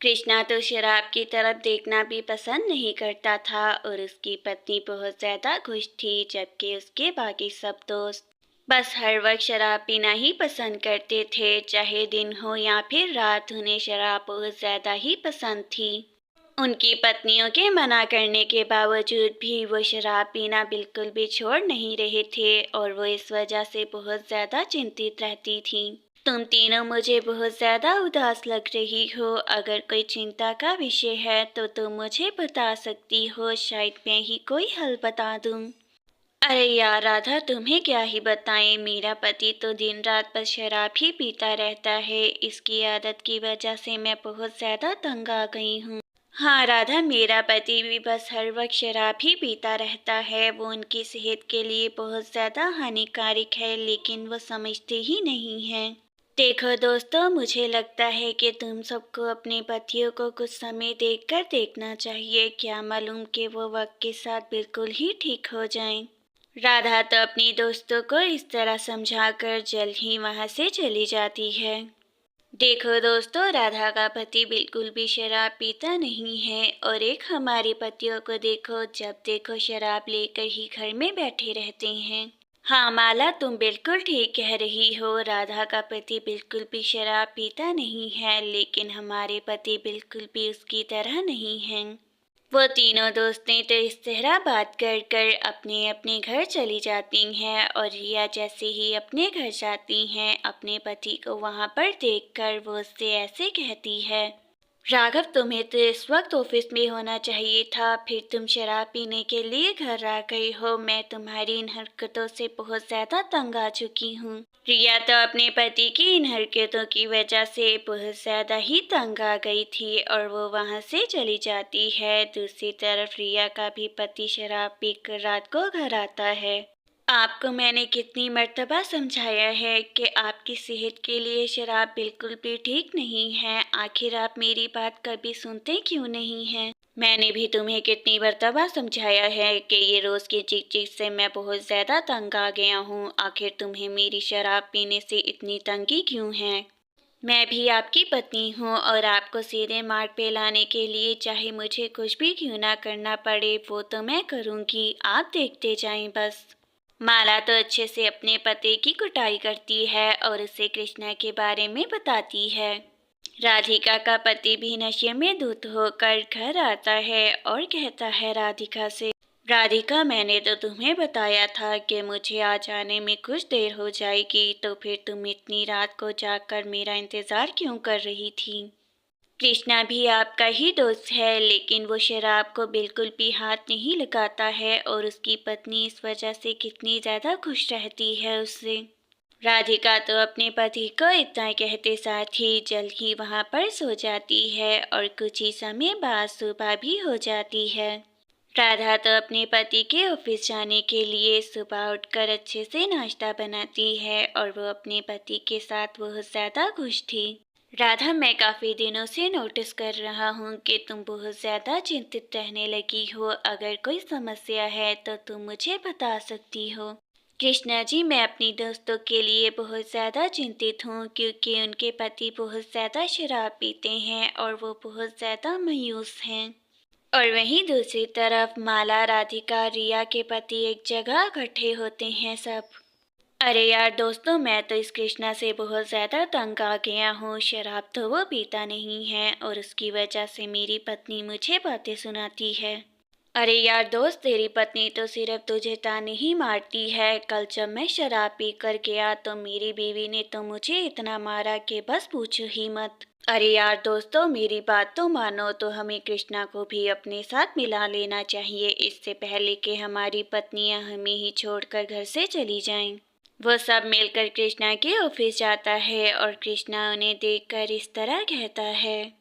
कृष्णा तो शराब की तरफ देखना भी पसंद नहीं करता था और उसकी पत्नी बहुत ज़्यादा खुश थी, जबकि उसके बाकी सब दोस्त बस हर वक्त शराब पीना ही पसंद करते थे। चाहे दिन हो या फिर रात, उन्हें शराब बहुत ज़्यादा ही पसंद थी। उनकी पत्नियों के मना करने के बावजूद भी वो शराब पीना बिल्कुल भी छोड़ नहीं रहे थे और वो इस वजह से बहुत ज़्यादा चिंतित रहती थीं। तुम तीनों मुझे बहुत ज़्यादा उदास लग रही हो। अगर कोई चिंता का विषय है तो तुम मुझे बता सकती हो, शायद मैं ही कोई हल बता दूं। अरे यार राधा, तुम्हें क्या ही बताएं, मेरा पति तो दिन रात बस शराब ही पीता रहता है। इसकी आदत की वजह से मैं बहुत ज़्यादा तंग आ गई हूँ। हाँ राधा, मेरा पति भी बस हर वक्त शराब ही पीता रहता है। वो उनकी सेहत के लिए बहुत ज़्यादा हानिकारक है, लेकिन वो समझते ही नहीं हैं। देखो दोस्तों, मुझे लगता है कि तुम सबको अपने पतियों को कुछ समय देखकर देखना चाहिए। क्या मालूम कि वो वक्त के साथ बिल्कुल ही ठीक हो जाएं। राधा तो अपनी दोस्तों को इस तरह समझाकर जल्द ही वहां से चली जाती है। देखो दोस्तों, राधा का पति बिल्कुल भी शराब पीता नहीं है और एक हमारे पतियों को देखो, जब देखो शराब लेकर ही घर में बैठे रहते हैं। हाँ माला, तुम बिल्कुल ठीक कह रही हो। राधा का पति बिल्कुल भी शराब पीता नहीं है, लेकिन हमारे पति बिल्कुल भी उसकी तरह नहीं हैं। वो तीनों दोस्तें तो इस तरह बात कर कर अपने अपने घर चली जाती हैं और रिया जैसे ही अपने घर जाती हैं, अपने पति को वहां पर देखकर वो उससे ऐसे कहती है, राघव, तुम्हें तो इस वक्त ऑफिस में होना चाहिए था, फिर तुम शराब पीने के लिए घर आ गई हो। मैं तुम्हारी इन हरकतों से बहुत ज्यादा तंग आ चुकी हूँ। रिया तो अपने पति की इन हरकतों की वजह से बहुत ज्यादा ही तंग आ गई थी और वो वहां से चली जाती है। दूसरी तरफ रिया का भी पति शराब पीकर रात को घर आता है। आपको मैंने कितनी मर्तबा समझाया है कि आपकी सेहत के लिए शराब बिल्कुल भी ठीक नहीं है। आखिर आप मेरी बात कभी सुनते क्यों नहीं हैं? मैंने भी तुम्हें कितनी मर्तबा समझाया है कि ये रोज़ की चिक-चिक से मैं बहुत ज़्यादा तंग आ गया हूँ। आखिर तुम्हें मेरी शराब पीने से इतनी तंगी क्यों है? मैं भी आपकी पत्नी हूँ और आपको सीधे मार्ग पे लाने के लिए चाहे मुझे कुछ भी क्यों ना करना पड़े, वो तो मैं करूँगी। आप देखते जाएं बस। माला तो अच्छे से अपने पति की कुटाई करती है और उसे कृष्णा के बारे में बताती है। राधिका का पति भी नशे में धुत होकर घर आता है और कहता है राधिका से, राधिका, मैंने तो तुम्हें बताया था कि मुझे आ जाने में कुछ देर हो जाएगी, तो फिर तुम इतनी रात को जाकर मेरा इंतजार क्यों कर रही थी? कृष्णा भी आपका ही दोस्त है, लेकिन वो शराब को बिल्कुल भी हाथ नहीं लगाता है और उसकी पत्नी इस वजह से कितनी ज़्यादा खुश रहती है उससे। राधिका तो अपने पति को इतना कहते साथ ही जल्द ही वहां पर सो जाती है और कुछ ही समय बाद सुबह भी हो जाती है। राधा तो अपने पति के ऑफिस जाने के लिए सुबह उठकर अच्छे से नाश्ता बनाती है और वो अपने पति के साथ बहुत ज़्यादा खुश थी। राधा, मैं काफ़ी दिनों से नोटिस कर रहा हूँ कि तुम बहुत ज़्यादा चिंतित रहने लगी हो। अगर कोई समस्या है तो तुम मुझे बता सकती हो। कृष्णा जी, मैं अपनी दोस्तों के लिए बहुत ज़्यादा चिंतित हूँ क्योंकि उनके पति बहुत ज़्यादा शराब पीते हैं और वो बहुत ज़्यादा मायूस हैं। और वहीं दूसरी तरफ माला, राधिका, रिया के पति एक जगह इकट्ठे होते हैं सब। अरे यार दोस्तों, मैं तो इस कृष्णा से बहुत ज़्यादा तंग आ गया हूँ। शराब तो वो पीता नहीं है और उसकी वजह से मेरी पत्नी मुझे बातें सुनाती है। अरे यार दोस्त, तेरी पत्नी तो सिर्फ तुझे ताने ही मारती है। कल जब मैं शराब पी कर गया तो मेरी बीवी ने तो मुझे इतना मारा कि बस पूछो ही मत। अरे यार दोस्तों, मेरी बात तो मानो, तो हमें कृष्णा को भी अपने साथ मिला लेना चाहिए, इससे पहले कि हमारी पत्नियां हमें ही छोड़कर घर से चली जाएं। वो सब मिलकर कृष्णा के ऑफिस जाता है और कृष्णा उन्हें देखकर इस तरह कहता है,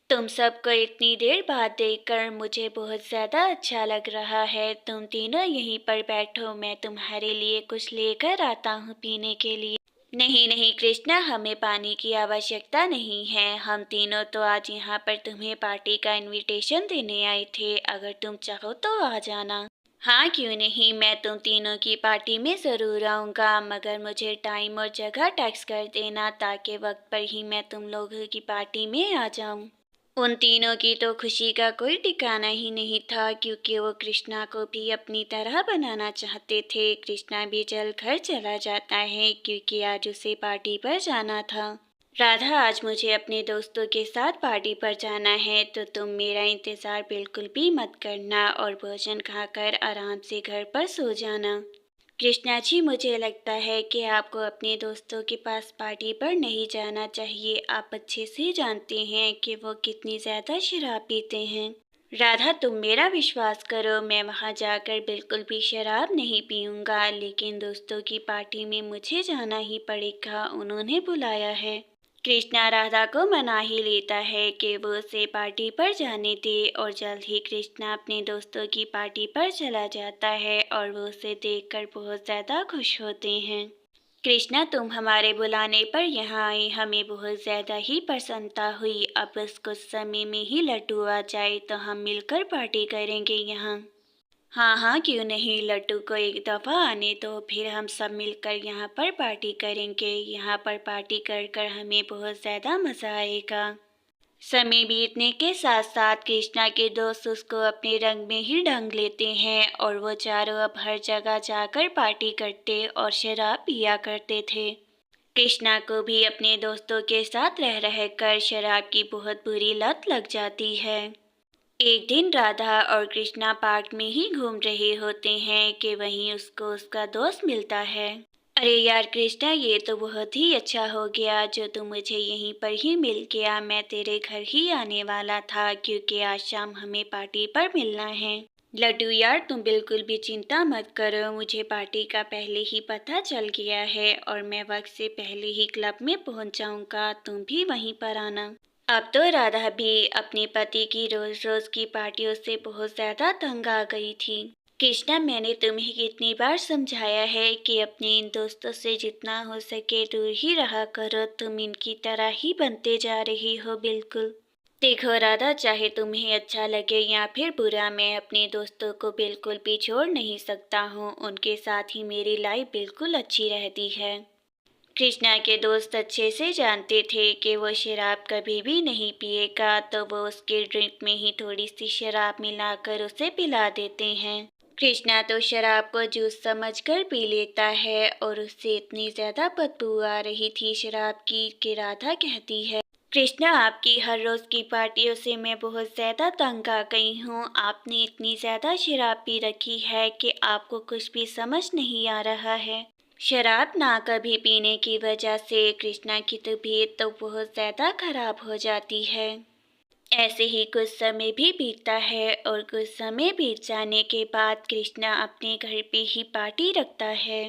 तुम सबको इतनी देर बाद देखकर मुझे बहुत ज़्यादा अच्छा लग रहा है। तुम तीनों यहीं पर बैठो, मैं तुम्हारे लिए कुछ लेकर आता हूँ पीने के लिए। नहीं नहीं कृष्णा, हमें पानी की आवश्यकता नहीं है। हम तीनों तो आज यहाँ पर तुम्हें पार्टी का इनविटेशन देने आए थे। अगर तुम चाहो तो आ जाना। हाँ क्यों नहीं, मैं तुम तीनों की पार्टी में ज़रूर आऊँगा, मगर मुझे टाइम और जगह टेक्स्ट कर देना ताकि वक्त पर ही मैं तुम लोगों की पार्टी में आ जाऊँ। उन तीनों की तो खुशी का कोई ठिकाना ही नहीं था, क्योंकि वो कृष्णा को भी अपनी तरह बनाना चाहते थे। कृष्णा भी जल्द घर चला जाता है, क्योंकि आज उसे पार्टी पर जाना था। राधा, आज मुझे अपने दोस्तों के साथ पार्टी पर जाना है, तो तुम मेरा इंतज़ार बिल्कुल भी मत करना और भोजन खाकर आराम से घर पर सो जाना। कृष्णा जी, मुझे लगता है कि आपको अपने दोस्तों के पास पार्टी पर नहीं जाना चाहिए। आप अच्छे से जानते हैं कि वो कितनी ज़्यादा शराब पीते हैं। राधा, तुम मेरा विश्वास करो, मैं वहाँ जाकर बिल्कुल भी शराब नहीं पीऊँगा, लेकिन दोस्तों की पार्टी में मुझे जाना ही पड़ेगा, उन्होंने बुलाया है। कृष्णा राधा को मना ही लेता है कि वो उसे पार्टी पर जाने दे, और जल्द ही कृष्णा अपने दोस्तों की पार्टी पर चला जाता है और वो उसे देखकर बहुत ज़्यादा खुश होते हैं। कृष्णा, तुम हमारे बुलाने पर यहाँ आए, हमें बहुत ज़्यादा ही प्रसन्नता हुई। अब बस कुछ समय में ही लड्डू आ जाए तो हम मिलकर पार्टी करेंगे यहाँ। हाँ हाँ, क्यों नहीं, लड्डू को एक दफ़ा आने दो, फिर हम सब मिलकर यहाँ पर पार्टी करेंगे। यहाँ पर पार्टी कर कर हमें बहुत ज़्यादा मज़ा आएगा। समय बीतने के साथ साथ कृष्णा के दोस्त उसको अपने रंग में ही ढंग लेते हैं, और वो चारों अब हर जगह जाकर पार्टी करते और शराब पिया करते थे। कृष्णा को भी अपने दोस्तों के साथ रह रहकर शराब की बहुत बुरी लत लग जाती है। एक दिन राधा और कृष्णा पार्क में ही घूम रहे होते हैं कि वहीं उसको उसका दोस्त मिलता है। अरे यार कृष्णा, ये तो बहुत ही अच्छा हो गया जो तू मुझे यहीं पर ही मिल गया। मैं तेरे घर ही आने वाला था, क्योंकि आज शाम हमें पार्टी पर मिलना है। लड्डू यार, तुम बिल्कुल भी चिंता मत करो, मुझे पार्टी का पहले ही पता चल गया है और मैं वक्त से पहले ही क्लब में पहुंच जाऊंगा। तुम भी वहीं पर आना। अब तो राधा भी अपने पति की रोज रोज की पार्टियों से बहुत ज्यादा तंग आ गई थी। कृष्णा, मैंने तुम्हें कितनी बार समझाया है कि अपने इन दोस्तों से जितना हो सके दूर ही रहा करो। तुम इनकी तरह ही बनते जा रही हो बिल्कुल। देखो राधा, चाहे तुम्हें अच्छा लगे या फिर बुरा, मैं अपने दोस्तों को बिल्कुल भी छोड़ नहीं सकता हूँ। उनके साथ ही मेरी लाइफ बिल्कुल अच्छी रहती है। कृष्णा के दोस्त अच्छे से जानते थे कि वो शराब कभी भी नहीं पिएगा, तो वो उसके ड्रिंक में ही थोड़ी सी शराब मिलाकर उसे पिला देते हैं। कृष्णा तो शराब को जूस समझकर पी लेता है, और उससे इतनी ज्यादा बदबू आ रही थी शराब की कि राधा कहती है, कृष्णा, आपकी हर रोज की पार्टियों से मैं बहुत ज्यादा तंग आ गई हूँ। आपने इतनी ज्यादा शराब पी रखी है कि आपको कुछ भी समझ नहीं आ रहा है। शराब ना कभी पीने की वजह से कृष्णा की तबीयत तो बहुत ज़्यादा खराब हो जाती है। ऐसे ही कुछ समय भी बीतता है, और कुछ समय बीत जाने के बाद कृष्णा अपने घर पे ही पार्टी रखता है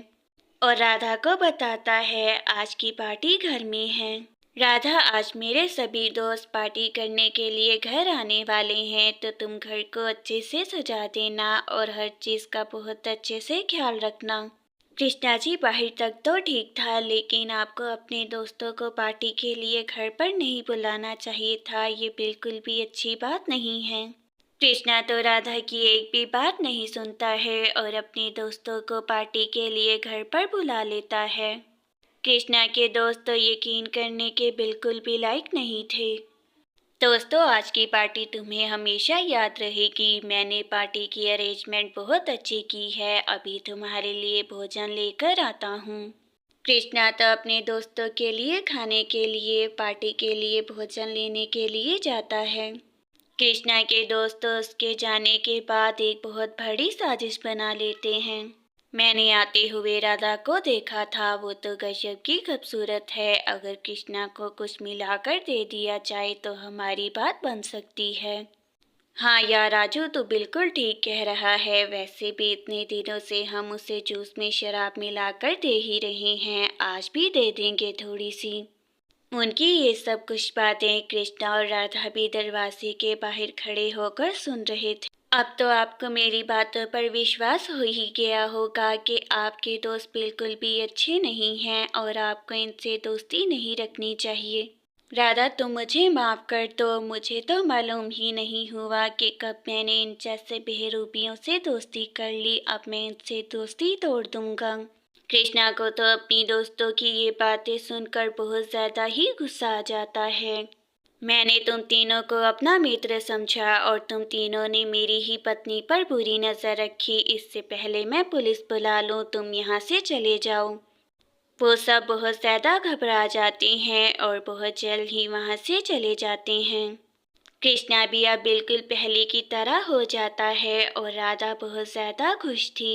और राधा को बताता है, आज की पार्टी घर में है। राधा, आज मेरे सभी दोस्त पार्टी करने के लिए घर आने वाले हैं, तो तुम घर को अच्छे से सजा देना और हर चीज़ का बहुत अच्छे से ख्याल रखना। कृष्णा जी, बाहर तक तो ठीक था, लेकिन आपको अपने दोस्तों को पार्टी के लिए घर पर नहीं बुलाना चाहिए था। ये बिल्कुल भी अच्छी बात नहीं है। कृष्णा तो राधा की एक भी बात नहीं सुनता है और अपने दोस्तों को पार्टी के लिए घर पर बुला लेता है। कृष्णा के दोस्त तो यकीन करने के बिल्कुल भी लायक नहीं थे। दोस्तों, आज की पार्टी तुम्हें हमेशा याद रहेगी। मैंने पार्टी की अरेंजमेंट बहुत अच्छी की है। अभी तुम्हारे लिए भोजन लेकर आता हूँ। कृष्णा तो अपने दोस्तों के लिए खाने के लिए, पार्टी के लिए भोजन लेने के लिए जाता है। कृष्णा के दोस्त उसके जाने के बाद एक बहुत बड़ी साजिश बना लेते हैं। मैंने आते हुए राधा को देखा था, वो तो गजब की खूबसूरत है। अगर कृष्णा को कुछ मिलाकर दे दिया जाए तो हमारी बात बन सकती है। हाँ यार राजू, तू बिल्कुल ठीक कह रहा है। वैसे भी इतने दिनों से हम उसे जूस में शराब मिलाकर दे ही रहे हैं, आज भी दे देंगे थोड़ी सी। उनकी ये सब कुछ बातें कृष्णा और राधा भी दरवाजे के बाहर खड़े होकर सुन रहे थे। अब तो आपको मेरी बातों पर विश्वास हो ही गया होगा कि आपके दोस्त बिल्कुल भी अच्छे नहीं हैं और आपको इनसे दोस्ती नहीं रखनी चाहिए। राधा, तुम मुझे माफ़ कर दो, मुझे तो मालूम ही नहीं हुआ कि कब मैंने इन जैसे बेहरूबियों से दोस्ती कर ली। अब मैं इनसे दोस्ती तोड़ दूंगा। कृष्णा को तो अपनी दोस्तों की ये बातें सुनकर बहुत ज़्यादा ही गुस्सा आ जाता है। मैंने तुम तीनों को अपना मित्र समझा और तुम तीनों ने मेरी ही पत्नी पर बुरी नज़र रखी। इससे पहले मैं पुलिस बुला लूं, तुम यहाँ से चले जाओ। वो सब बहुत ज़्यादा घबरा जाते हैं और बहुत जल्द ही वहाँ से चले जाते हैं। कृष्णा भी अब बिल्कुल पहले की तरह हो जाता है और राधा बहुत ज़्यादा खुश थी।